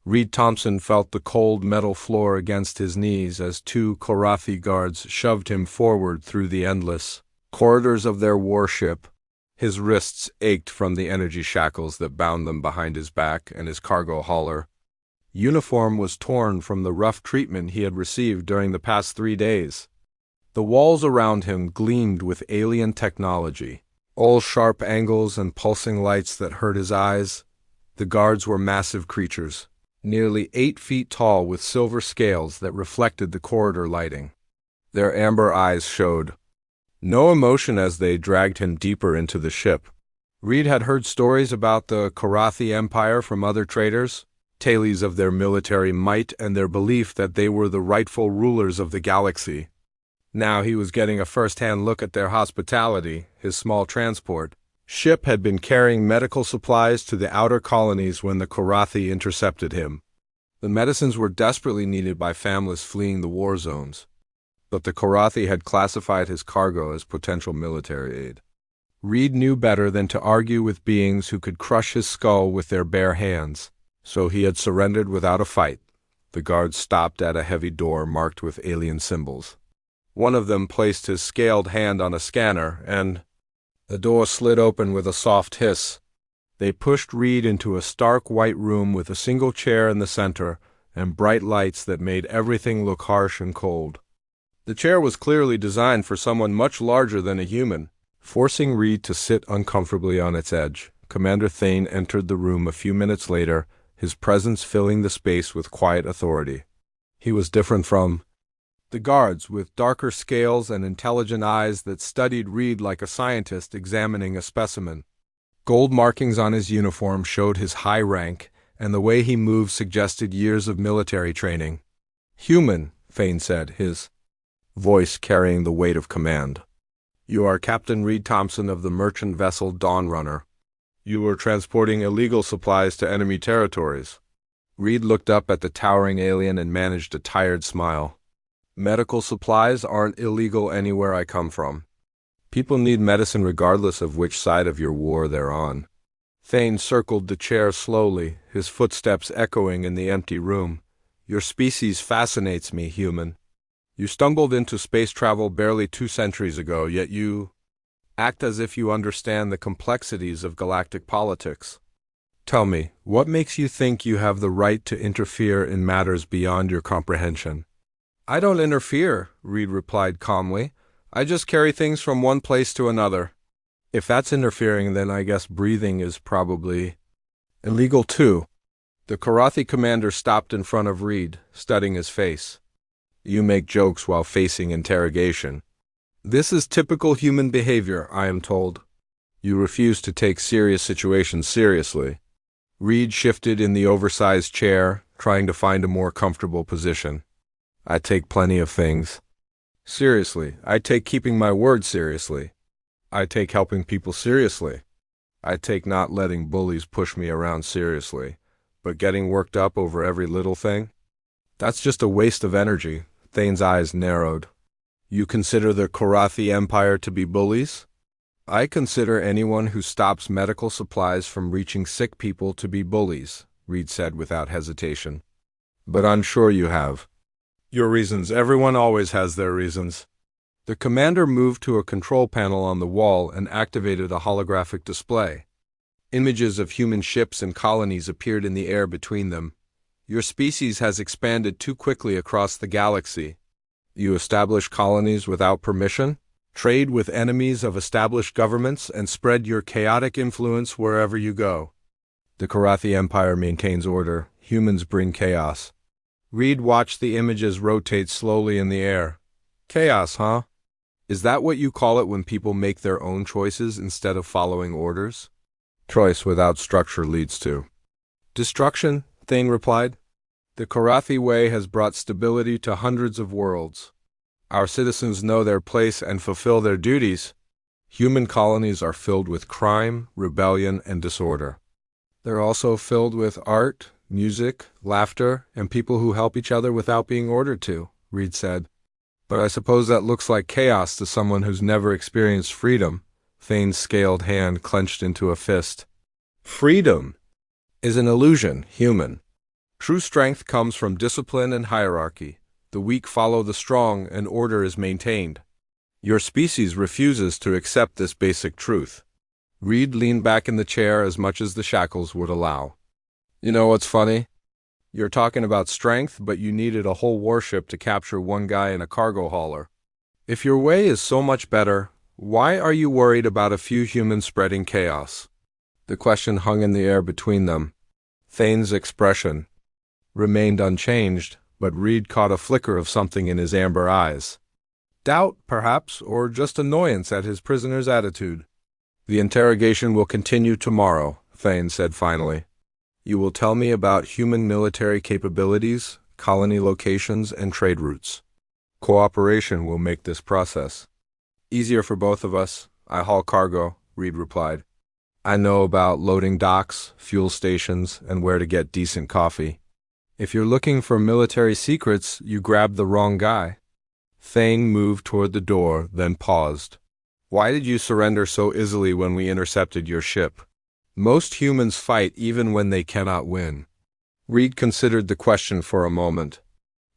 Reed Thompson felt the cold metal floor against his knees as two Korathi guards shoved him forward through the endless corridors of their warship. His wrists ached from the energy shackles that bound them behind his back and his cargo hauler. Uniform was torn from the rough treatment he had received during the past 3 days. The walls around him gleamed with alien technology, all sharp angles and pulsing lights that hurt his eyes. The guards were massive creatures, nearly 8 feet tall with silver scales that reflected the corridor lighting. Their amber eyes showed no emotion as they dragged him deeper into the ship. Reed had heard stories about the Korathi Empire from other traders, tales of their military might and their belief that they were the rightful rulers of the galaxy. Now he was getting a first-hand look at their hospitality. His small transport ship had been carrying medical supplies to the outer colonies when the Korathi intercepted him. The medicines were desperately needed by families fleeing the war zones, but the Korathi had classified his cargo as potential military aid. Reed knew better than to argue with beings who could crush his skull with their bare hands, so he had surrendered without a fight. The guards stopped at a heavy door marked with alien symbols. One of them placed his scaled hand on a scanner, and the door slid open with a soft hiss. They pushed Reed into a stark white room with a single chair in the center and bright lights that made everything look harsh and cold. The chair was clearly designed for someone much larger than a human, forcing Reed to sit uncomfortably on its edge. Commander Thane entered the room a few minutes later, his presence filling the space with quiet authority. He was different from the guards, with darker scales and intelligent eyes that studied Reed like a scientist examining a specimen. Gold markings on his uniform showed his high rank, and the way he moved suggested years of military training. "Human," Thane said, his voice carrying the weight of command. "You are Captain Reed Thompson of the merchant vessel Dawn Runner. You were transporting illegal supplies to enemy territories." Reed looked up at the towering alien and managed a tired smile. "Medical supplies aren't illegal anywhere I come from. People need medicine regardless of which side of your war they're on." Thane circled the chair slowly, his footsteps echoing in the empty room. "Your species fascinates me, human. You stumbled into space travel barely 2 centuries ago, yet you act as if you understand the complexities of galactic politics. Tell me, what makes you think you have the right to interfere in matters beyond your comprehension?" "I don't interfere," Reed replied calmly. "I just carry things from one place to another." "If that's interfering, then I guess breathing is probably illegal too." The Korathi commander stopped in front of Reed, studying his face. "You make jokes while facing interrogation. This is typical human behavior, I am told. You refuse to take serious situations seriously." Reed shifted in the oversized chair, trying to find a more comfortable position. "I take plenty of things seriously. I take keeping my word seriously. I take helping people seriously. I take not letting bullies push me around seriously. But getting worked up over every little thing? That's just a waste of energy." Thane's eyes narrowed. "You consider the Korathi Empire to be bullies?" "I consider anyone who stops medical supplies from reaching sick people to be bullies," Reed said without hesitation. "But I'm sure you have your reasons. Everyone always has their reasons." The commander moved to a control panel on the wall and activated a holographic display. Images of human ships and colonies appeared in the air between them. "Your species has expanded too quickly across the galaxy. You establish colonies without permission, trade with enemies of established governments, and spread your chaotic influence wherever you go. The Korathi Empire maintains order. Humans bring chaos." Reed watched the images rotate slowly in the air. "Chaos, huh? Is that what you call it when people make their own choices instead of following orders?" "Choice without structure leads to destruction," Thane replied. "The Korathi way has brought stability to hundreds of worlds. Our citizens know their place and fulfill their duties. Human colonies are filled with crime, rebellion, and disorder. They're also filled with art, music, laughter, and people who help each other without being ordered to," Reed said. "But I suppose that looks like chaos to someone who's never experienced freedom." Thane's scaled hand clenched into a fist. "Freedom is an illusion, human. True strength comes from discipline and hierarchy. The weak follow the strong and order is maintained. Your species refuses to accept this basic truth. Reed leaned back in the chair as much as the shackles would allow. You know what's funny? You're talking about strength, but you needed a whole warship to capture one guy in a cargo hauler. If your way is so much better, why are you worried about a few humans spreading chaos? The question hung in the air between them. Thane's expression remained unchanged, but Reed caught a flicker of something in his amber eyes. Doubt, perhaps, or just annoyance at his prisoner's attitude. The interrogation will continue tomorrow, Thane said finally. You will tell me about human military capabilities, colony locations, and trade routes. Cooperation will make this process easier for both of us. I haul cargo, Reed replied. I know about loading docks, fuel stations, and where to get decent coffee. If you're looking for military secrets, you grabbed the wrong guy. Thane moved toward the door, then paused. Why did you surrender so easily when we intercepted your ship? Most humans fight even when they cannot win. Reed considered the question for a moment.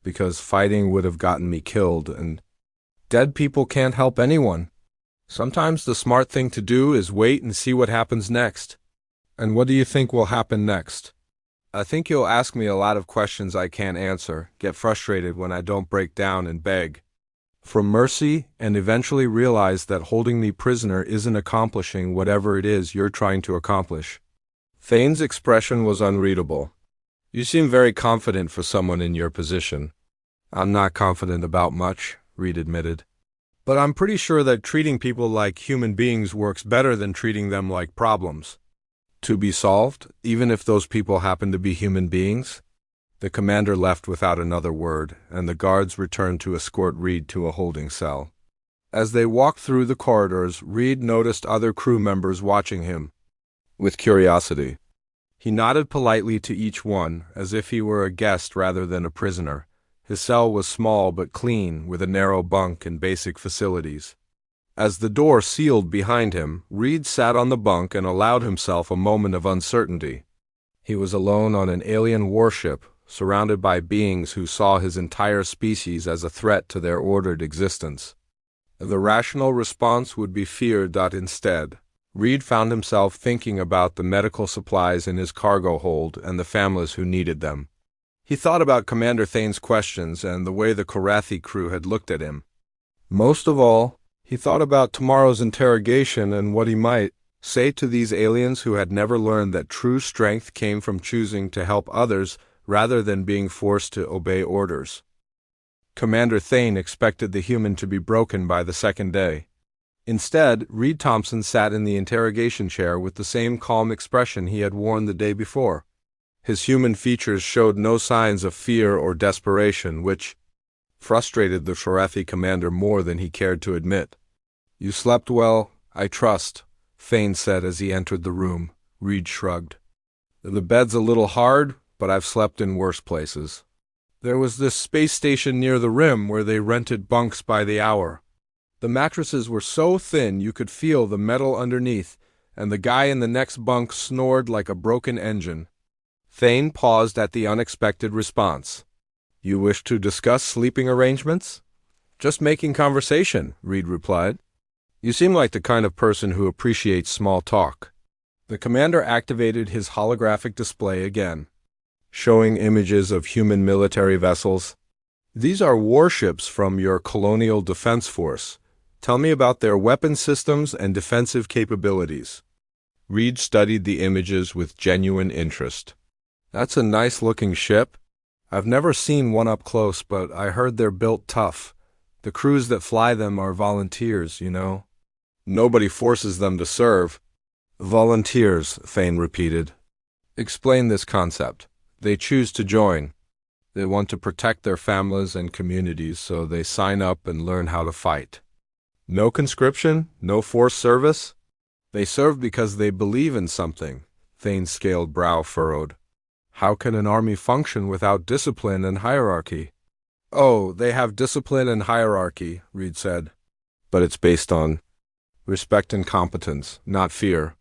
Because fighting would have gotten me killed, and dead people can't help anyone. Sometimes the smart thing to do is wait and see what happens next. And what do you think will happen next? I think you'll ask me a lot of questions I can't answer, get frustrated when I don't break down and beg for mercy, and eventually realize that holding me prisoner isn't accomplishing whatever it is you're trying to accomplish. Thane's expression was unreadable. You seem very confident for someone in your position. I'm not confident about much, Reed admitted. But I'm pretty sure that treating people like human beings works better than treating them like problems. To be solved, even if those people happen to be human beings? The commander left without another word, and the guards returned to escort Reed to a holding cell. As they walked through the corridors, Reed noticed other crew members watching him with curiosity. He nodded politely to each one, as if he were a guest rather than a prisoner. His cell was small but clean, with a narrow bunk and basic facilities. As the door sealed behind him, Reed sat on the bunk and allowed himself a moment of uncertainty. He was alone on an alien warship, surrounded by beings who saw his entire species as a threat to their ordered existence. The rational response would be fear. Instead, Reed found himself thinking about the medical supplies in his cargo hold and the families who needed them. He thought about Commander Thane's questions and the way the Korathi crew had looked at him. Most of all, he thought about tomorrow's interrogation and what he might say to these aliens who had never learned that true strength came from choosing to help others rather than being forced to obey orders. Commander Thane expected the human to be broken by the second day. Instead, Reed Thompson sat in the interrogation chair with the same calm expression he had worn the day before. His human features showed no signs of fear or desperation, which frustrated the Korathi commander more than he cared to admit. You slept well, I trust, Thane said as he entered the room. Reed shrugged. The bed's a little hard, but I've slept in worse places. There was this space station near the rim where they rented bunks by the hour. The mattresses were so thin you could feel the metal underneath, and the guy in the next bunk snored like a broken engine. Thane paused at the unexpected response. You wish to discuss sleeping arrangements? Just making conversation, Reed replied. You seem like the kind of person who appreciates small talk. The commander activated his holographic display again, showing images of human military vessels. These are warships from your colonial defense force. Tell me about their weapon systems and defensive capabilities. Reed studied the images with genuine interest. That's a nice-looking ship. I've never seen one up close, but I heard they're built tough. The crews that fly them are volunteers, you know. Nobody forces them to serve. Volunteers, Thane repeated. Explain this concept. They choose to join. They want to protect their families and communities, so they sign up and learn how to fight. No conscription, no forced service. They serve because they believe in something. Thane's scaled brow furrowed. How can an army function without discipline and hierarchy? Oh, they have discipline and hierarchy, Reed said. But it's based on respect and competence, not fear.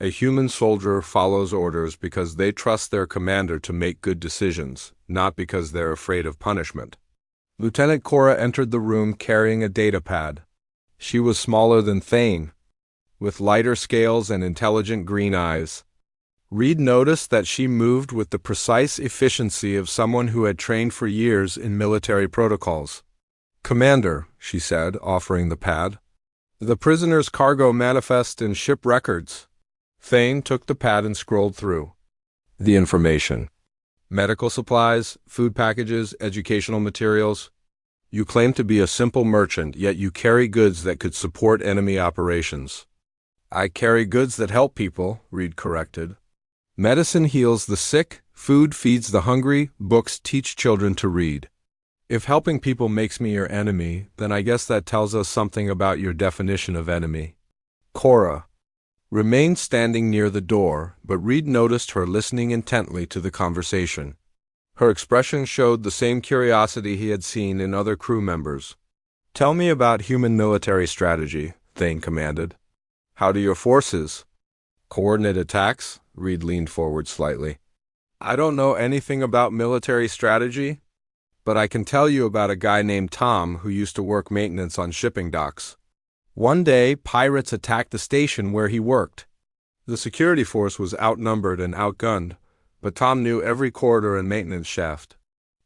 A human soldier follows orders because they trust their commander to make good decisions, not because they're afraid of punishment. Lieutenant Cora entered the room carrying a datapad. She was smaller than Thane, with lighter scales and intelligent green eyes. Reed noticed that she moved with the precise efficiency of someone who had trained for years in military protocols. "Commander," she said, offering the pad. "The prisoner's cargo manifest and ship records." Thane took the pad and scrolled through. The information. Medical supplies, food packages, educational materials. You claim to be a simple merchant, yet you carry goods that could support enemy operations. "I carry goods that help people," Reed corrected. "Medicine heals the sick, food feeds the hungry, books teach children to read. If helping people makes me your enemy, then I guess that tells us something about your definition of enemy." Cora remained standing near the door, but Reed noticed her listening intently to the conversation. Her expression showed the same curiosity he had seen in other crew members. "Tell me about human military strategy," Thane commanded. "How do your forces coordinate attacks?" Reed leaned forward slightly. "I don't know anything about military strategy, but I can tell you about a guy named Tom who used to work maintenance on shipping docks. One day, pirates attacked the station where he worked. The security force was outnumbered and outgunned, but Tom knew every corridor and maintenance shaft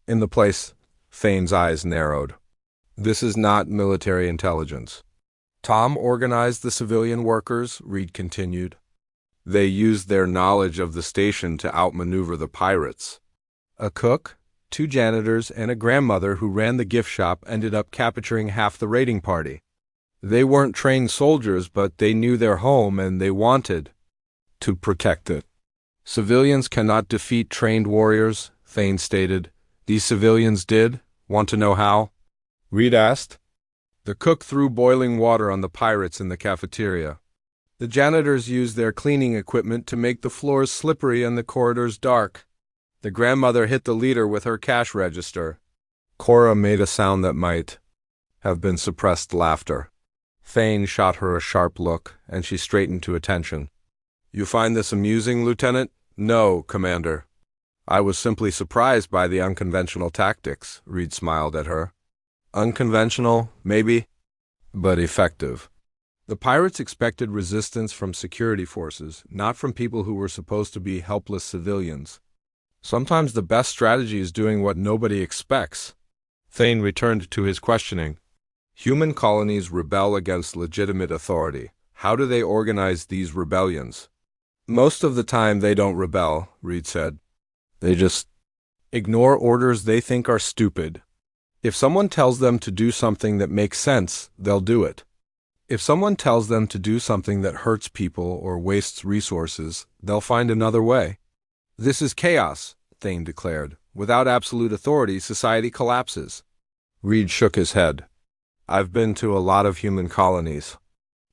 in the place." Thane's eyes narrowed. "This is not military intelligence." "Tom organized the civilian workers," Reed continued. "They used their knowledge of the station to outmaneuver the pirates. A cook, 2 janitors, and a grandmother who ran the gift shop ended up capturing half the raiding party. They weren't trained soldiers, but they knew their home and they wanted to protect it." "Civilians cannot defeat trained warriors," Thane stated. "These civilians did. Want to know how?" Reed asked. "The cook threw boiling water on the pirates in the cafeteria. The janitors used their cleaning equipment to make the floors slippery and the corridors dark. The grandmother hit the leader with her cash register." Cora made a sound that might have been suppressed laughter. Thane shot her a sharp look, and she straightened to attention. "You find this amusing, Lieutenant?" "No, Commander. I was simply surprised by the unconventional tactics," Reed smiled at her. "Unconventional, maybe, but effective. The pirates expected resistance from security forces, not from people who were supposed to be helpless civilians. Sometimes the best strategy is doing what nobody expects." Thane returned to his questioning. "Human colonies rebel against legitimate authority. How do they organize these rebellions?" "Most of the time they don't rebel," Reed said. "They just ignore orders they think are stupid. If someone tells them to do something that makes sense, they'll do it. If someone tells them to do something that hurts people or wastes resources, they'll find another way." "This is chaos," Thane declared. "Without absolute authority, society collapses." Reed shook his head. "I've been to a lot of human colonies.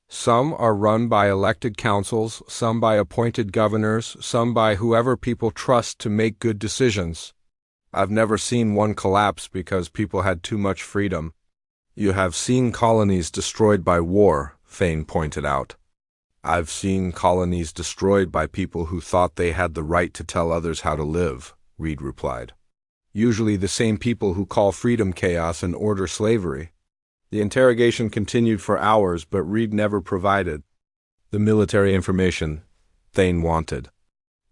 Some are run by elected councils, some by appointed governors, some by whoever people trust to make good decisions. I've never seen one collapse because people had too much freedom." "You have seen colonies destroyed by war," Thane pointed out. "I've seen colonies destroyed by people who thought they had the right to tell others how to live," Reed replied. "Usually the same people who call freedom chaos and order slavery." The interrogation continued for hours, but Reed never provided the military information Thane wanted.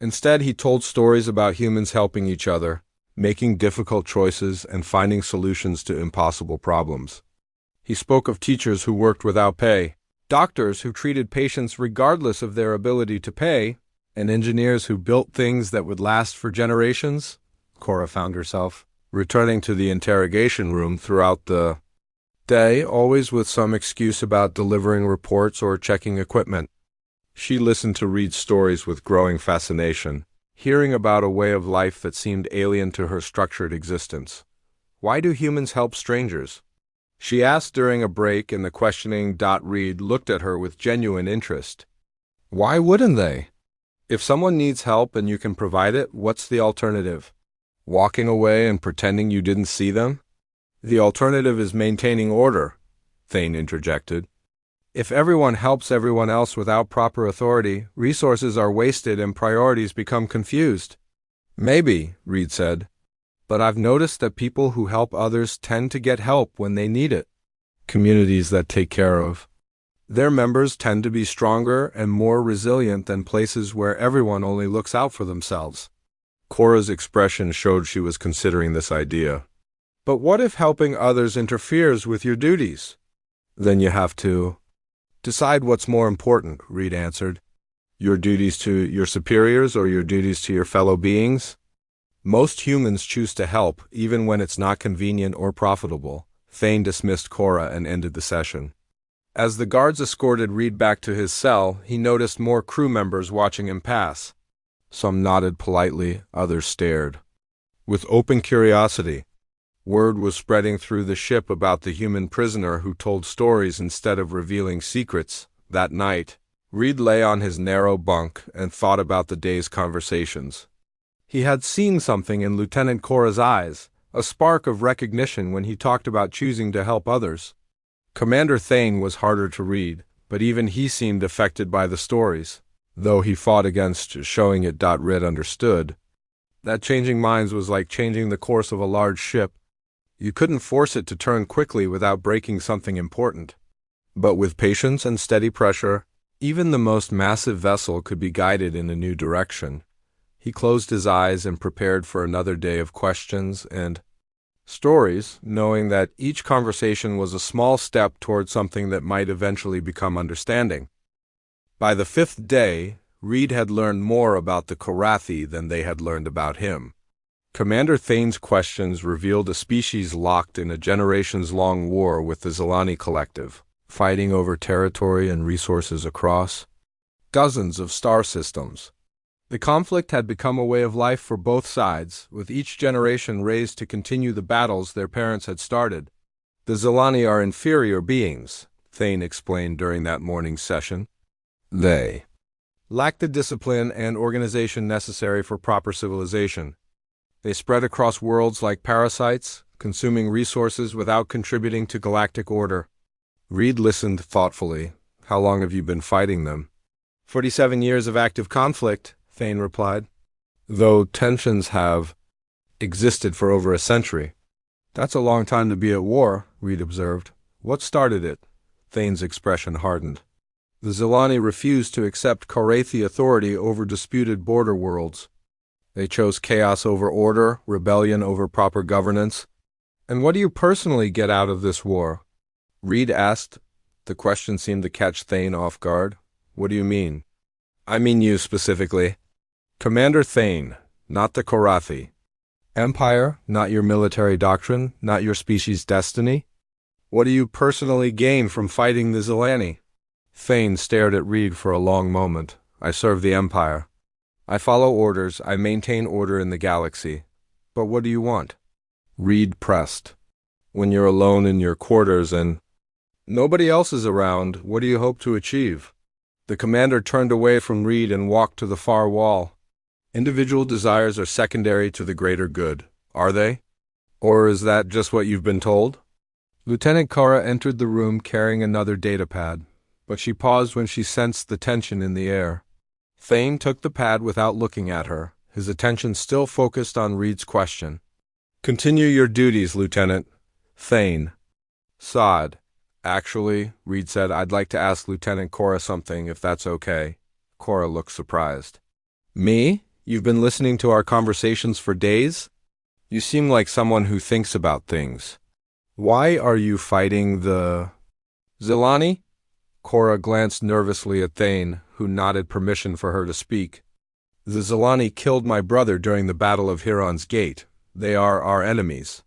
Instead, he told stories about humans helping each other, making difficult choices, and finding solutions to impossible problems. He spoke of teachers who worked without pay, doctors who treated patients regardless of their ability to pay, and engineers who built things that would last for generations. Cora found herself returning to the interrogation room throughout the day, always with some excuse about delivering reports or checking equipment. She listened to Reed's stories with growing fascination, hearing about a way of life that seemed alien to her structured existence. "Why do humans help strangers?" she asked during a break, and the questioning Reed looked at her with genuine interest. "Why wouldn't they? If someone needs help and you can provide it, what's the alternative? Walking away and pretending you didn't see them?" "The alternative is maintaining order," Thane interjected. If everyone helps everyone else without proper authority, resources are wasted and priorities become confused. Maybe, Reed said, but I've noticed that people who help others tend to get help when they need it. Communities that take care of their members tend to be stronger and more resilient than places where everyone only looks out for themselves. Cora's expression showed she was considering this idea. But what if helping others interferes with your duties? Then you have to decide what's more important, Reed answered. Your duties to your superiors or your duties to your fellow beings? Most humans choose to help, even when it's not convenient or profitable. Thane dismissed Cora and ended the session. As the guards escorted Reed back to his cell, he noticed more crew members watching him pass. Some nodded politely, others stared. With open curiosity, word was spreading through the ship about the human prisoner who told stories instead of revealing secrets. That night, Reed lay on his narrow bunk and thought about the day's conversations. He had seen something in Lieutenant Cora's eyes, a spark of recognition when he talked about choosing to help others. Commander Thane was harder to read, but even he seemed affected by the stories, though he fought against showing it. Reed understood that changing minds was like changing the course of a large ship. You couldn't force it to turn quickly without breaking something important. But with patience and steady pressure, even the most massive vessel could be guided in a new direction. He closed his eyes and prepared for another day of questions and stories, knowing that each conversation was a small step toward something that might eventually become understanding. By the 5th day, Reed had learned more about the Korathi than they had learned about him. Commander Thane's questions revealed a species locked in a generations-long war with the Zilani Collective, fighting over territory and resources across dozens of star systems. The conflict had become a way of life for both sides, with each generation raised to continue the battles their parents had started. The Zilani are inferior beings, Thane explained during that morning's session. They lack the discipline and organization necessary for proper civilization. They spread across worlds like parasites, consuming resources without contributing to galactic order. Reed listened thoughtfully. How long have you been fighting them? 47 years of active conflict, Thane replied, though tensions have existed for over a century. That's a long time to be at war, Reed observed. What started it? Thane's expression hardened. The Zilani refused to accept Korathi authority over disputed border worlds. They chose chaos over order, rebellion over proper governance. And what do you personally get out of this war? Reed asked. The question seemed to catch Thane off guard. What do you mean? I mean you specifically. Commander Thane, not the Korathi. Empire, not your military doctrine, not your species' destiny. What do you personally gain from fighting the Zilani? Thane stared at Reed for a long moment. I serve the Empire. I follow orders, I maintain order in the galaxy. But what do you want? Reed pressed. When you're alone in your quarters and nobody else is around, what do you hope to achieve? The commander turned away from Reed and walked to the far wall. Individual desires are secondary to the greater good, are they? Or is that just what you've been told? Lieutenant Cora entered the room carrying another datapad, but she paused when she sensed the tension in the air. Thane took the pad without looking at her, his attention still focused on Reed's question. Continue your duties, Lieutenant. Thane. Sod. Actually, Reed said, I'd like to ask Lieutenant Cora something, if that's okay. Cora looked surprised. Me? You've been listening to our conversations for days? You seem like someone who thinks about things. Why are you fighting the Zilani? Cora glanced nervously at Thane, who nodded permission for her to speak. The Zilani killed my brother during the Battle of Huron's Gate. They are our enemies.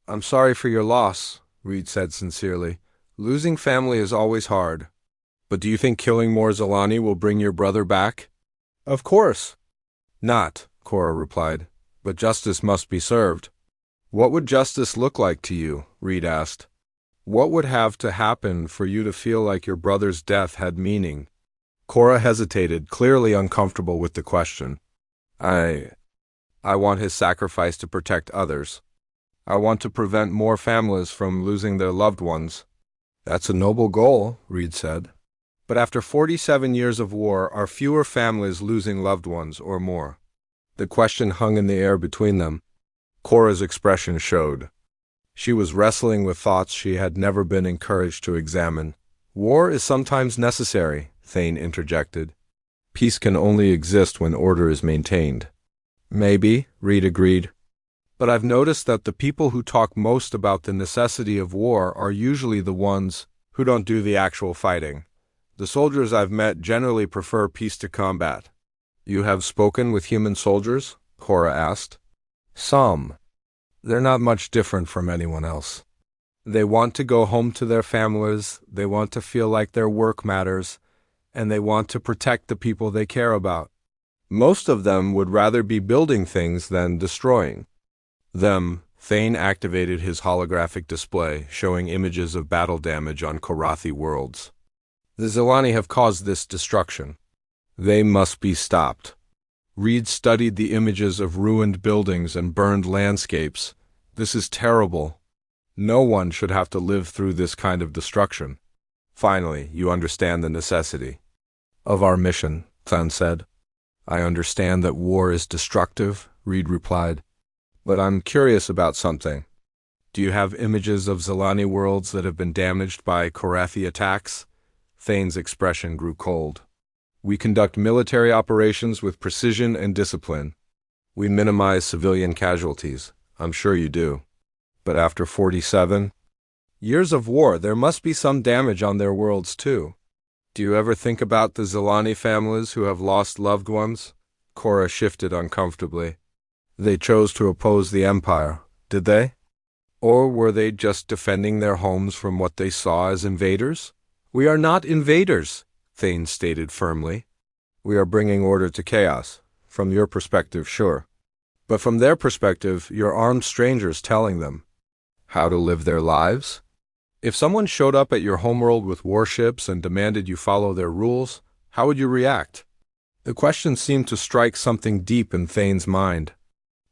I'm sorry for your loss, Reed said sincerely. Losing family is always hard. But do you think killing more Zilani will bring your brother back? Of course. Not, Cora replied, but justice must be served. What would justice look like to you? Reed asked. What would have to happen for you to feel like your brother's death had meaning? Cora hesitated, clearly uncomfortable with the question. I want his sacrifice to protect others. I want to prevent more families from losing their loved ones. That's a noble goal, Reed said. But after 47 years of war, are fewer families losing loved ones or more? The question hung in the air between them. Cora's expression showed. She was wrestling with thoughts she had never been encouraged to examine. War is sometimes necessary, Thane interjected. Peace can only exist when order is maintained. Maybe, Reed agreed. But I've noticed that the people who talk most about the necessity of war are usually the ones who don't do the actual fighting. The soldiers I've met generally prefer peace to combat. You have spoken with human soldiers? Cora asked. Some. They're not much different from anyone else. They want to go home to their families, they want to feel like their work matters, and they want to protect the people they care about. Most of them would rather be building things than destroying them. Thane activated his holographic display, showing images of battle damage on Korathi worlds. The Zilani have caused this destruction. They must be stopped. Reed studied the images of ruined buildings and burned landscapes. This is terrible. No one should have to live through this kind of destruction. Finally, you understand the necessity of our mission, Thane said. I understand that war is destructive, Reed replied. But I'm curious about something. Do you have images of Zilani worlds that have been damaged by Korathi attacks? Thane's expression grew cold. We conduct military operations with precision and discipline. We minimize civilian casualties. I'm sure you do. But after 47 years of war, there must be some damage on their worlds too. Do you ever think about the Zilani families who have lost loved ones? Cora shifted uncomfortably. They chose to oppose the Empire, did they? Or were they just defending their homes from what they saw as invaders? We are not invaders, Thane stated firmly. We are bringing order to chaos. From your perspective, sure. But from their perspective, you're armed strangers telling them how to live their lives? If someone showed up at your homeworld with warships and demanded you follow their rules, how would you react? The question seemed to strike something deep in Thane's mind.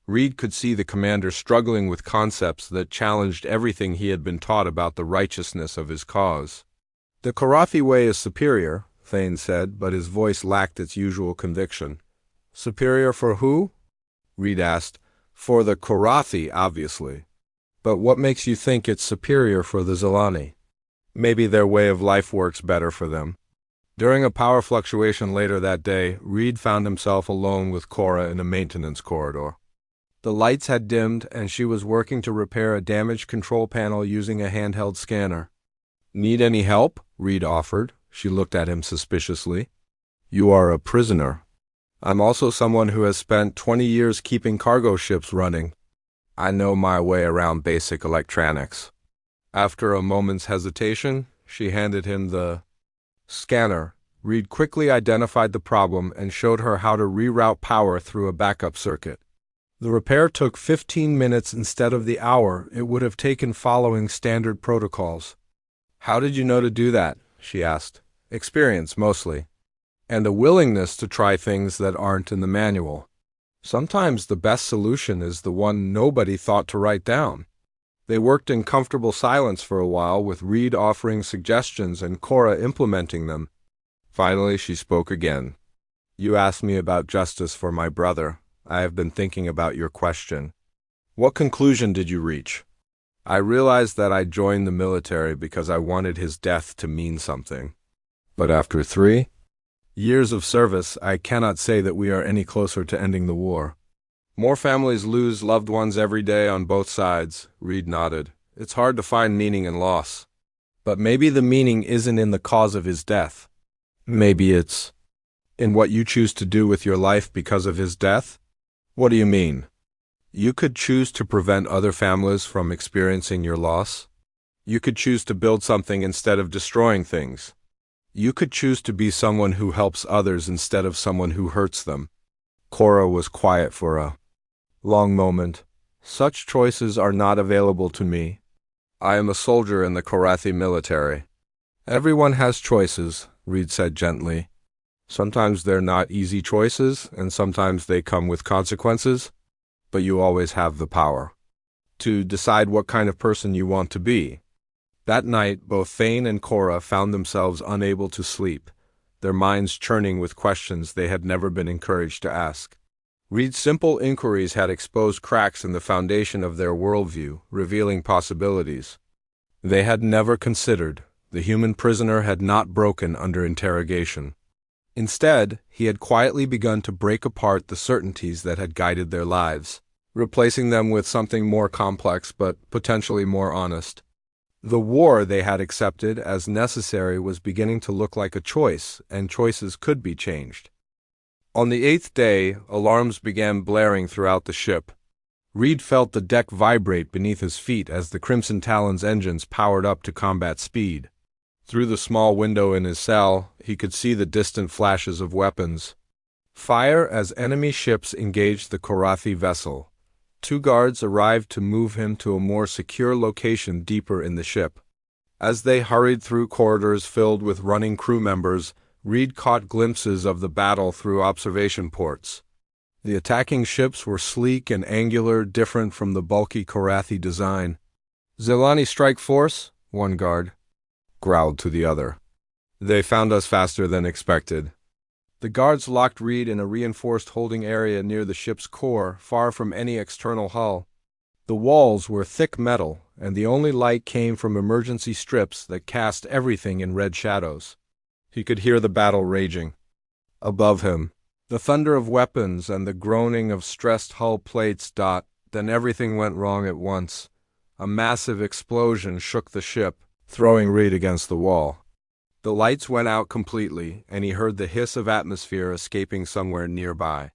Reed could see the commander struggling with concepts that challenged everything he had been taught about the righteousness of his cause. The Korathi way is superior, Thane said, but his voice lacked its usual conviction. Superior for who? Reed asked. For the Korathi, obviously. But what makes you think it's superior for the Zilani? Maybe their way of life works better for them. During a power fluctuation later that day, Reed found himself alone with Cora in a maintenance corridor. The lights had dimmed, and she was working to repair a damaged control panel using a handheld scanner. Need any help? Reed offered. She looked at him suspiciously. You are a prisoner. I'm also someone who has spent 20 years keeping cargo ships running. I know my way around basic electronics. After a moment's hesitation, she handed him the scanner. Reed quickly identified the problem and showed her how to reroute power through a backup circuit. The repair took 15 minutes instead of the hour it would have taken following standard protocols. How did you know to do that? She asked. Experience, mostly. And a willingness to try things that aren't in the manual. Sometimes the best solution is the one nobody thought to write down. They worked in comfortable silence for a while, with Reed offering suggestions and Cora implementing them. Finally, she spoke again. You asked me about justice for my brother. I have been thinking about your question. What conclusion did you reach? I realized that I joined the military because I wanted his death to mean something. But after 3 years of service, I cannot say that we are any closer to ending the war. More families lose loved ones every day on both sides, Reed nodded. It's hard to find meaning in loss. But maybe the meaning isn't in the cause of his death. Maybe it's in what you choose to do with your life because of his death? What do you mean? You could choose to prevent other families from experiencing your loss. You could choose to build something instead of destroying things. You could choose to be someone who helps others instead of someone who hurts them. Cora was quiet for a long moment. Such choices are not available to me. I am a soldier in the Korathi military. Everyone has choices, Reed said gently. Sometimes they're not easy choices, and sometimes they come with consequences, but you always have the power to decide what kind of person you want to be. That night, both Thane and Cora found themselves unable to sleep, their minds churning with questions they had never been encouraged to ask. Reed's simple inquiries had exposed cracks in the foundation of their worldview, revealing possibilities they had never considered. The human prisoner had not broken under interrogation. Instead, he had quietly begun to break apart the certainties that had guided their lives, replacing them with something more complex but potentially more honest. The war they had accepted as necessary was beginning to look like a choice, and choices could be changed. On the 8th day, alarms began blaring throughout the ship. Reed felt the deck vibrate beneath his feet as the Crimson Talon's engines powered up to combat speed. Through the small window in his cell, he could see the distant flashes of weapons fire as enemy ships engaged the Korathi vessel. 2 guards arrived to move him to a more secure location deeper in the ship. As they hurried through corridors filled with running crew members, Reed caught glimpses of the battle through observation ports. The attacking ships were sleek and angular, different from the bulky Korathi design. "Zelani strike force?" one guard growled to the other. "They found us faster than expected." The guards locked Reed in a reinforced holding area near the ship's core, far from any external hull. The walls were thick metal, and the only light came from emergency strips that cast everything in red shadows. He could hear the battle raging above him, the thunder of weapons and the groaning of stressed hull plates. Then everything went wrong at once. A massive explosion shook the ship, throwing Reed against the wall. The lights went out completely, and he heard the hiss of atmosphere escaping somewhere nearby.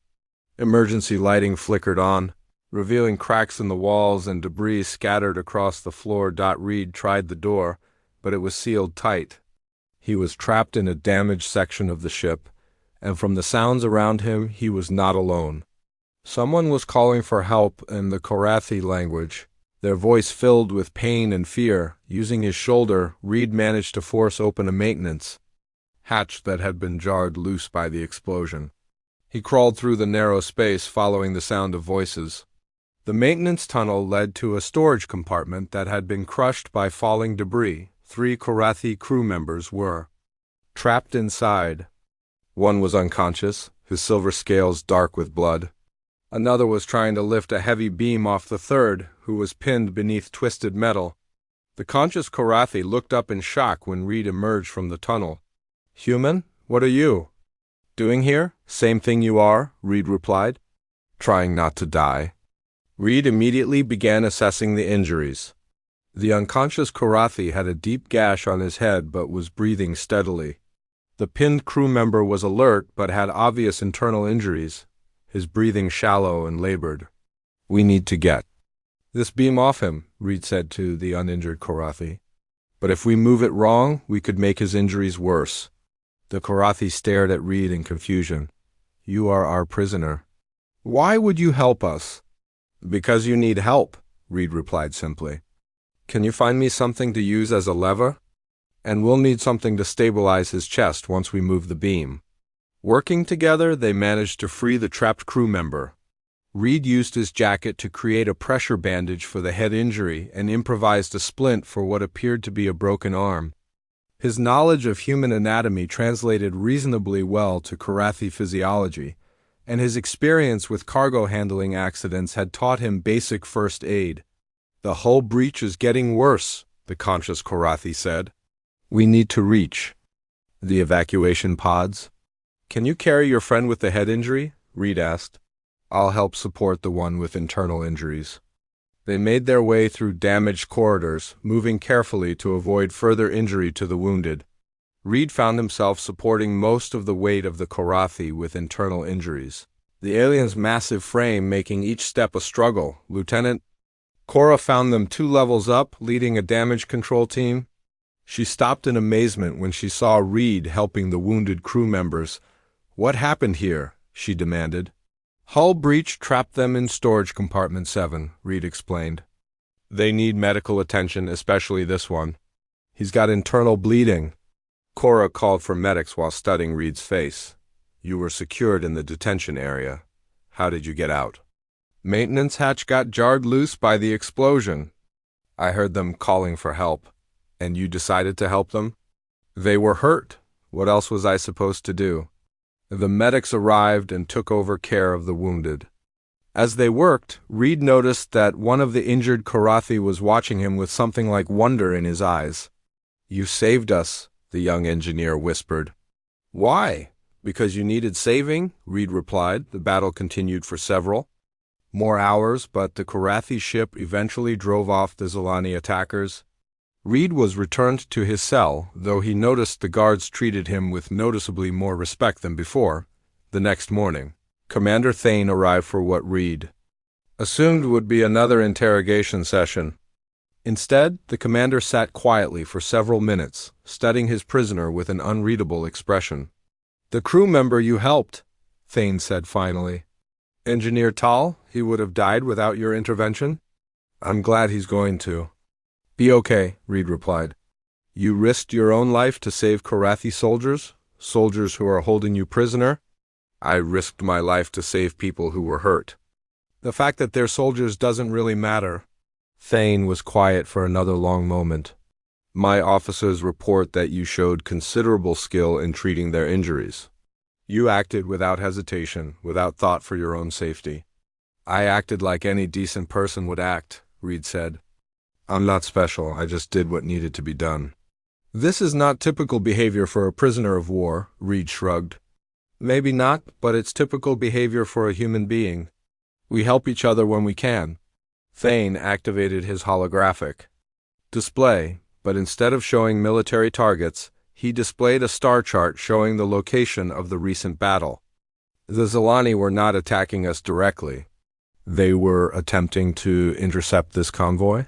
Emergency lighting flickered on, revealing cracks in the walls and debris scattered across the floor. Reed tried the door, but it was sealed tight. He was trapped in a damaged section of the ship, and from the sounds around him, he was not alone. Someone was calling for help in the Korathi language, their voice filled with pain and fear. Using his shoulder, Reed managed to force open a maintenance hatch that had been jarred loose by the explosion. He crawled through the narrow space, following the sound of voices. The maintenance tunnel led to a storage compartment that had been crushed by falling debris. 3 Korathi crew members were trapped inside. One was unconscious, his silver scales dark with blood. Another was trying to lift a heavy beam off the third, who was pinned beneath twisted metal. The conscious Korathi looked up in shock when Reed emerged from the tunnel. "Human, what are you doing here?" "Same thing you are," Reed replied, trying not to die. Reed immediately began assessing the injuries. The unconscious Korathi had a deep gash on his head but was breathing steadily. The pinned crew member was alert but had obvious internal injuries, his breathing shallow and labored. "We need to get this beam off him," Reed said to the uninjured Korathi. "But if we move it wrong, we could make his injuries worse." The Korathi stared at Reed in confusion. "You are our prisoner. Why would you help us?" "Because you need help," Reed replied simply. "Can you find me something to use as a lever? And we'll need something to stabilize his chest once we move the beam." Working together, they managed to free the trapped crew member. Reed used his jacket to create a pressure bandage for the head injury and improvised a splint for what appeared to be a broken arm. His knowledge of human anatomy translated reasonably well to Korathi physiology, and his experience with cargo handling accidents had taught him basic first aid. "The hull breach is getting worse," the conscious Korathi said. "We need to reach the evacuation pods." "Can you carry your friend with the head injury?" Reed asked. "I'll help support the one with internal injuries." They made their way through damaged corridors, moving carefully to avoid further injury to the wounded. Reed found himself supporting most of the weight of the Korathi with internal injuries, the alien's massive frame making each step a struggle. "Lieutenant." Cora found them 2 levels up, leading a damage control team. She stopped in amazement when she saw Reed helping the wounded crew members. "What happened here?" she demanded. "Hull breach trapped them in storage compartment 7, Reed explained. "They need medical attention, especially this one. He's got internal bleeding." Cora called for medics while studying Reed's face. "You were secured in the detention area. How did you get out?" "Maintenance hatch got jarred loose by the explosion. I heard them calling for help, And you decided to help them? They were hurt. What else was I supposed to do? The medics arrived and took over care of the wounded. As they worked, Reed noticed that one of the injured Karathi was watching him with something like wonder in his eyes. "You saved us," the young engineer whispered. "Why? Because you needed saving?" Reed replied. The battle continued for several more hours, but the Karathi ship eventually drove off the Zilani attackers. Reed was returned to his cell, though he noticed the guards treated him with noticeably more respect than before. The next morning, Commander Thane arrived for what Reed assumed would be another interrogation session. Instead, the commander sat quietly for several minutes, studying his prisoner with an unreadable expression. "The crew member you helped," Thane said finally. "Engineer Tal, he would have died without your intervention?" "I'm glad he's going to be okay," Reed replied. "You risked your own life to save Karathi soldiers who are holding you prisoner?" "I risked my life to save people who were hurt. The fact that they're soldiers doesn't really matter." Thane was quiet for another long moment. "My officers report that you showed considerable skill in treating their injuries. You acted without hesitation, without thought for your own safety." "I acted like any decent person would act," Reed said. "I'm not special, I just did what needed to be done." "This is not typical behavior for a prisoner of war," Reed shrugged. "Maybe not, but it's typical behavior for a human being. We help each other when we can." Thane activated his holographic display, but instead of showing military targets, he displayed a star chart showing the location of the recent battle. The Zilani were not attacking us directly. They were attempting to intercept this convoy.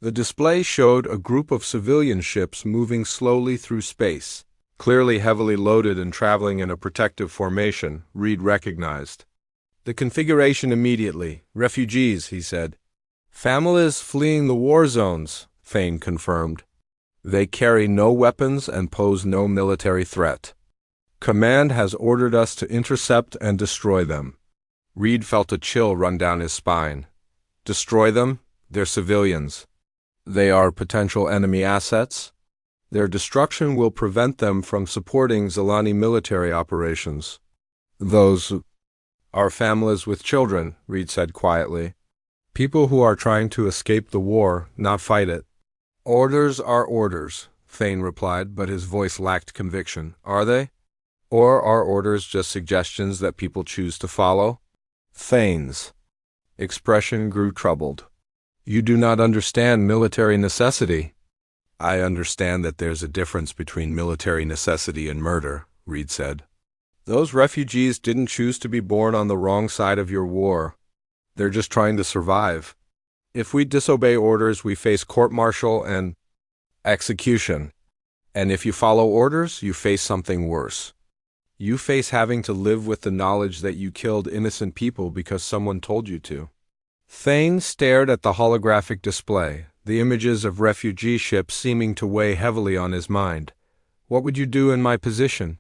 The display showed a group of civilian ships moving slowly through space, clearly heavily loaded and traveling in a protective formation, Reed recognized the configuration immediately. "Refugees," he said. "Families fleeing the war zones," Thane confirmed. "They carry no weapons and pose no military threat. Command has ordered us to intercept and destroy them." Reed felt a chill run down his spine. "Destroy them? They're civilians. They are potential enemy assets. Their destruction will prevent them from supporting Zilani military operations." "Those are families with children," Reed said quietly. "People who are trying to escape the war, not fight it." "Orders are orders," Thane replied, but his voice lacked conviction. "Are they? Or are orders just suggestions that people choose to follow?" Thane's expression grew troubled. "You do not understand military necessity." "I understand that there's a difference between military necessity and murder," Reed said. "Those refugees didn't choose to be born on the wrong side of your war. They're just trying to survive. If we disobey orders, we face court-martial and execution. And if you follow orders, you face something worse. You face having to live with the knowledge that you killed innocent people because someone told you to." Thane stared at the holographic display, the images of refugee ships seeming to weigh heavily on his mind. "What would you do in my position?"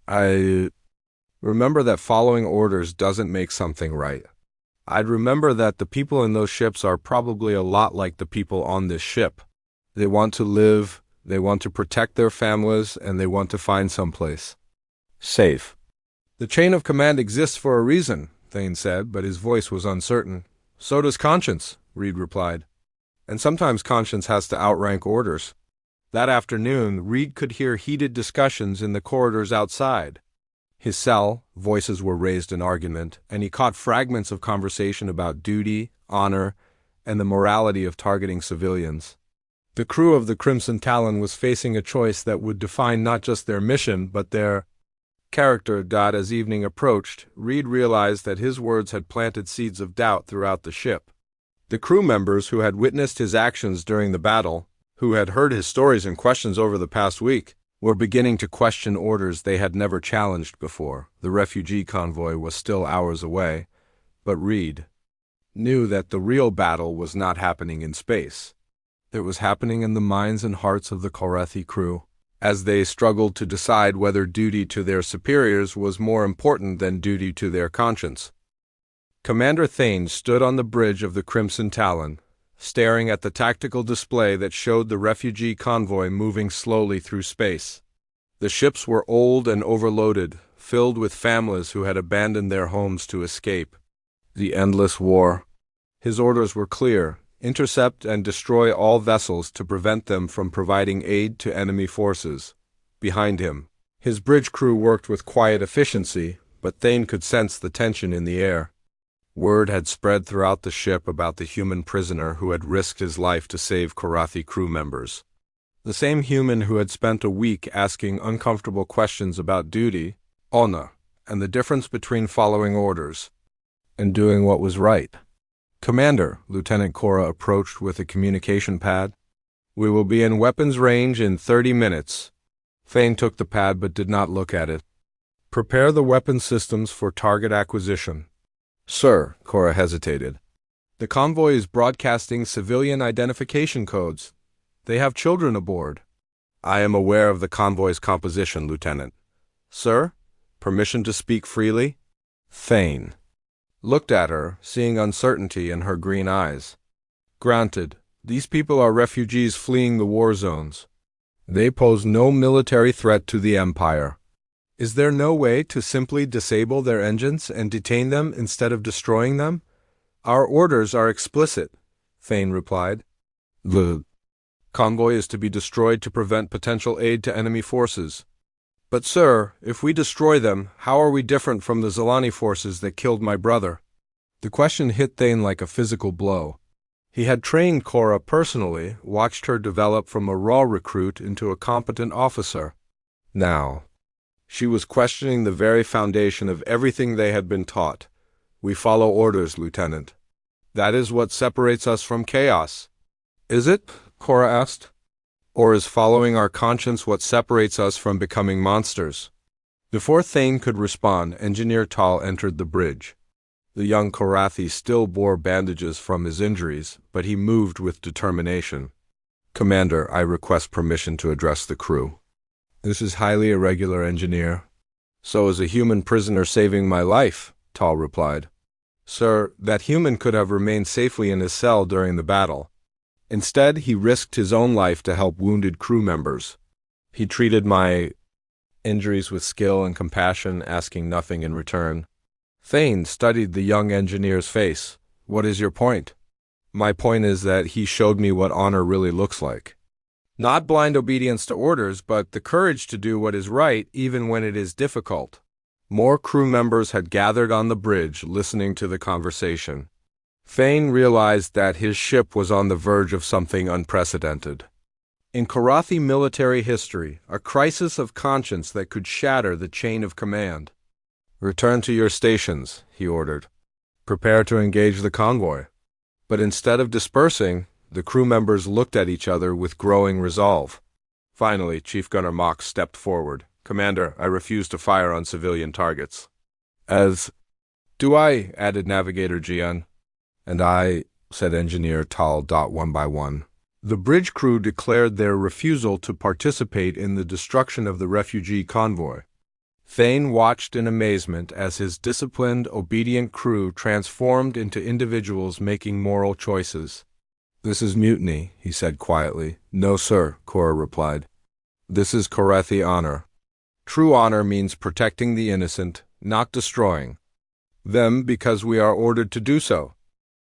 "I remember that following orders doesn't make something right. I'd remember that the people in those ships are probably a lot like the people on this ship. They want to live, they want to protect their families, and they want to find someplace safe." "The chain of command exists for a reason," Thane said, but his voice was uncertain. "So does conscience," Reed replied. "And sometimes conscience has to outrank orders." That afternoon, Reed could hear heated discussions in the corridors outside. His cell, voices were raised in argument, and he caught fragments of conversation about duty, honor, and the morality of targeting civilians. The crew of the Crimson Talon was facing a choice that would define not just their mission, but their character. As evening approached, Reed realized that his words had planted seeds of doubt throughout the ship. The crew members who had witnessed his actions during the battle, who had heard his stories and questions over the past week, were beginning to question orders they had never challenged before. The refugee convoy was still hours away, but Reed knew that the real battle was not happening in space. It was happening in the minds and hearts of the Karathi crew, as they struggled to decide whether duty to their superiors was more important than duty to their conscience. Commander Thane stood on the bridge of the Crimson Talon, staring at the tactical display that showed the refugee convoy moving slowly through space. The ships were old and overloaded, filled with families who had abandoned their homes to escape. The endless war. His orders were clear: intercept and destroy all vessels to prevent them from providing aid to enemy forces. Behind him, his bridge crew worked with quiet efficiency, but Thane could sense the tension in the air. Word had spread throughout the ship about the human prisoner who had risked his life to save Korathi crew members. The same human who had spent a week asking uncomfortable questions about duty, honor, and the difference between following orders and doing what was right. "Commander," Lieutenant Cora approached with a communication pad. "We will be in weapons range in 30 minutes. Thane took the pad but did not look at it. "Prepare the weapon systems for target acquisition." "Sir," Cora hesitated. "The convoy is broadcasting civilian identification codes. They have children aboard." "I am aware of the convoy's composition, Lieutenant." "Sir, permission to speak freely?" Thane looked at her, seeing uncertainty in her green eyes. "Granted. These people are refugees fleeing the war zones. They pose no military threat to the Empire. Is there no way to simply disable their engines and detain them instead of destroying them?" "Our orders are explicit," Thane replied. "The convoy is to be destroyed to prevent potential aid to enemy forces." "But sir, if we destroy them, how are we different from the Zilani forces that killed my brother?" The question hit Thane like a physical blow. He had trained Cora personally, watched her develop from a raw recruit into a competent officer. Now, she was questioning the very foundation of everything they had been taught. "We follow orders, Lieutenant. That is what separates us from chaos." "Is it?" Cora asked. "Or is following our conscience what separates us from becoming monsters?" Before Thane could respond, Engineer Tal entered the bridge. The young Korathi still bore bandages from his injuries, but he moved with determination. "Commander, I request permission to address the crew." "This is highly irregular, Engineer." "So is a human prisoner saving my life," Tal replied. "Sir, that human could have remained safely in his cell during the battle. Instead, he risked his own life to help wounded crew members. He treated my injuries with skill and compassion, asking nothing in return." Thane studied the young engineer's face. "What is your point?" "My point is that he showed me what honor really looks like. Not blind obedience to orders, but the courage to do what is right even when it is difficult." More crew members had gathered on the bridge, listening to the conversation. Thane realized that his ship was on the verge of something unprecedented. In Korathi military history, a crisis of conscience that could shatter the chain of command. "Return to your stations," he ordered. "Prepare to engage the convoy." But instead of dispersing, the crew members looked at each other with growing resolve. Finally, Chief Gunner Mock stepped forward. "Commander, I refuse to fire on civilian targets." "As do I," added Navigator Jian. "And I," said Engineer Tal. One by one. The bridge crew declared their refusal to participate in the destruction of the refugee convoy. Thane watched in amazement as his disciplined, obedient crew transformed into individuals making moral choices. "This is mutiny," he said quietly. "No, sir," Cora replied. "This is Korathi honor. True honor means protecting the innocent, not destroying them because we are ordered to do so."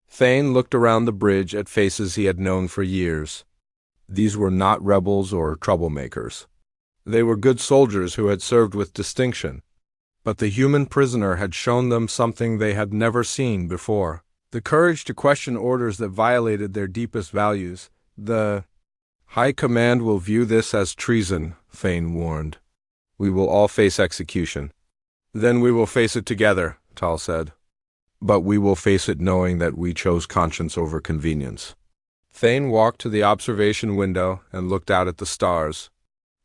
Thane looked around the bridge at faces he had known for years. These were not rebels or troublemakers. They were good soldiers who had served with distinction. But the human prisoner had shown them something they had never seen before: the courage to question orders that violated their deepest values. "The High Command will view this as treason," Thane warned. "We will all face execution." "Then we will face it together," Tal said. "But we will face it knowing that we chose conscience over convenience." Thane walked to the observation window and looked out at the stars.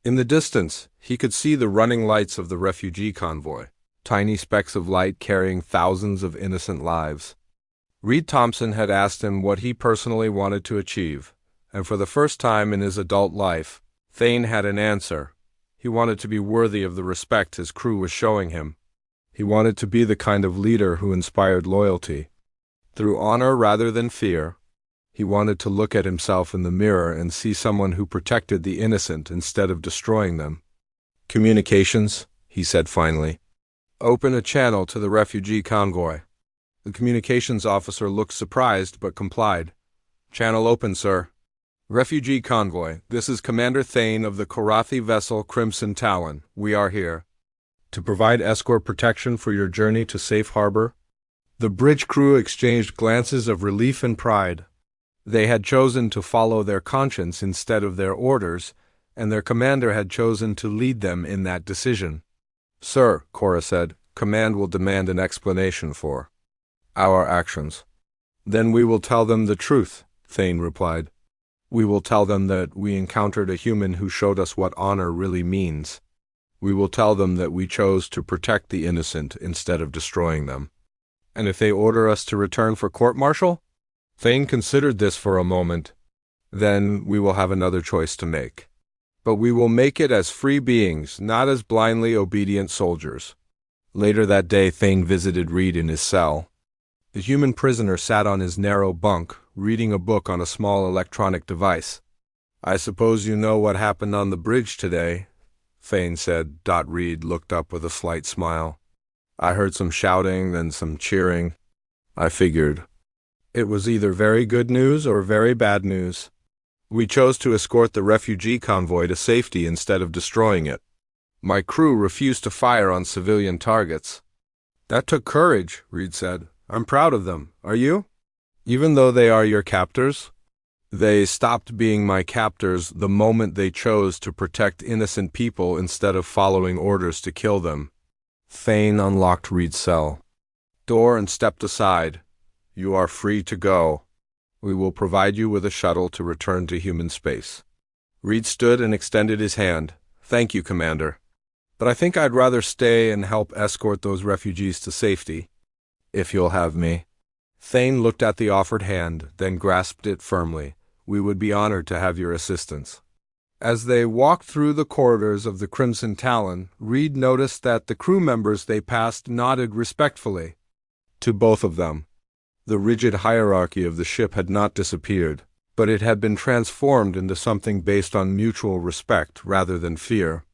In the distance, he could see the running lights of the refugee convoy, tiny specks of light carrying thousands of innocent lives. Reed Thompson had asked him what he personally wanted to achieve, and for the first time in his adult life, Thane had an answer. He wanted to be worthy of the respect his crew was showing him. He wanted to be the kind of leader who inspired loyalty, through honor rather than fear. He wanted to look at himself in the mirror and see someone who protected the innocent instead of destroying them. "Communications," he said finally. "Open a channel to the refugee convoy." The communications officer looked surprised but complied. "Channel open, sir." "Refugee convoy, this is Commander Thane of the Korathi vessel Crimson Talon. We are here to provide escort protection for your journey to safe harbor." The bridge crew exchanged glances of relief and pride. They had chosen to follow their conscience instead of their orders, and their commander had chosen to lead them in that decision. "Sir," Cora said, "Command will demand an explanation for our actions." "Then we will tell them the truth," Thane replied. "We will tell them that we encountered a human who showed us what honor really means. We will tell them that we chose to protect the innocent instead of destroying them." "And if they order us to return for court-martial?" Thane considered this for a moment. "Then we will have another choice to make. But we will make it as free beings, not as blindly obedient soldiers." Later that day, Thane visited Reed in his cell. The human prisoner sat on his narrow bunk, reading a book on a small electronic device. "I suppose you know what happened on the bridge today," Thane said. Reed looked up with a slight smile. "I heard some shouting, then some cheering. I figured it was either very good news or very bad news. We chose to escort the refugee convoy to safety instead of destroying it. My crew refused to fire on civilian targets." "That took courage," Reed said. "I'm proud of them. Are you?" "Even though they are your captors?" "They stopped being my captors the moment they chose to protect innocent people instead of following orders to kill them." Thane unlocked Reed's cell door and stepped aside. "You are free to go. We will provide you with a shuttle to return to human space." Reed stood and extended his hand. "Thank you, Commander. But I think I'd rather stay and help escort those refugees to safety, if you'll have me." Thane looked at the offered hand, then grasped it firmly. "We would be honored to have your assistance." As they walked through the corridors of the Crimson Talon, Reed noticed that the crew members they passed nodded respectfully to both of them. The rigid hierarchy of the ship had not disappeared, but it had been transformed into something based on mutual respect rather than fear.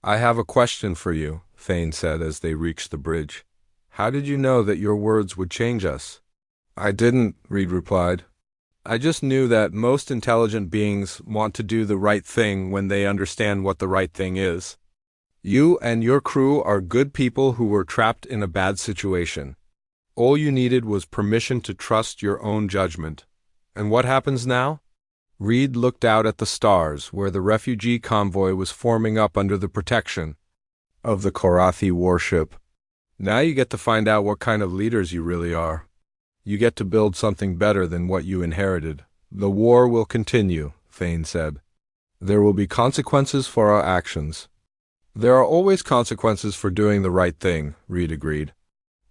"I have a question for you," Thane said as they reached the bridge. "How did you know that your words would change us?" "I didn't," Reed replied. "I just knew that most intelligent beings want to do the right thing when they understand what the right thing is. You and your crew are good people who were trapped in a bad situation. All you needed was permission to trust your own judgment. And what happens now?" Reed looked out at the stars, where the refugee convoy was forming up under the protection of the Korathi warship. "Now you get to find out what kind of leaders you really are. You get to build something better than what you inherited. The war will continue," Thane said. "There will be consequences for our actions." "There are always consequences for doing the right thing," Reed agreed.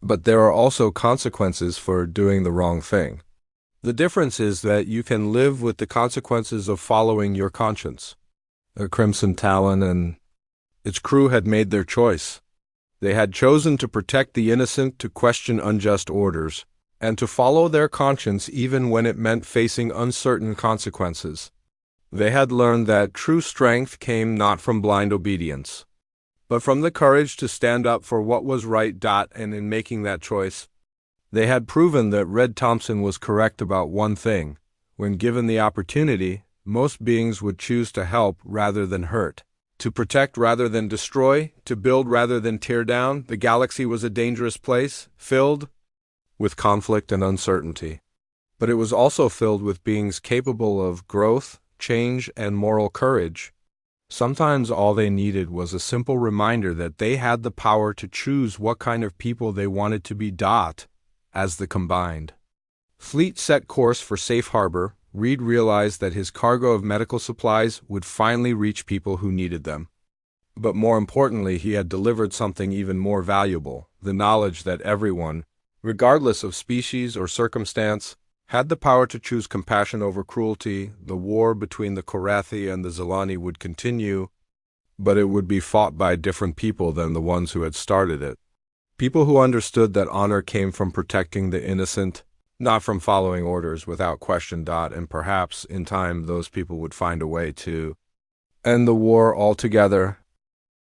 "But there are also consequences for doing the wrong thing. The difference is that you can live with the consequences of following your conscience." The Crimson Talon and its crew had made their choice. They had chosen to protect the innocent, to question unjust orders, and to follow their conscience even when it meant facing uncertain consequences. They had learned that true strength came not from blind obedience, but from the courage to stand up for what was right. And in making that choice, they had proven that Red Thompson was correct about one thing. When given the opportunity, most beings would choose to help rather than hurt, to protect rather than destroy, to build rather than tear down. The galaxy was a dangerous place, filled with conflict and uncertainty. But it was also filled with beings capable of growth, change, and moral courage. Sometimes all they needed was a simple reminder that they had the power to choose what kind of people they wanted to be. As the combined fleet set course for safe harbor, Reed realized that his cargo of medical supplies would finally reach people who needed them. But more importantly, he had delivered something even more valuable, the knowledge that everyone, regardless of species or circumstance, had the power to choose compassion over cruelty. The war between the Korathi and the Zilani would continue, but it would be fought by different people than the ones who had started it. People who understood that honor came from protecting the innocent, Not from following orders without question. And perhaps, in time, those people would find a way to end the war altogether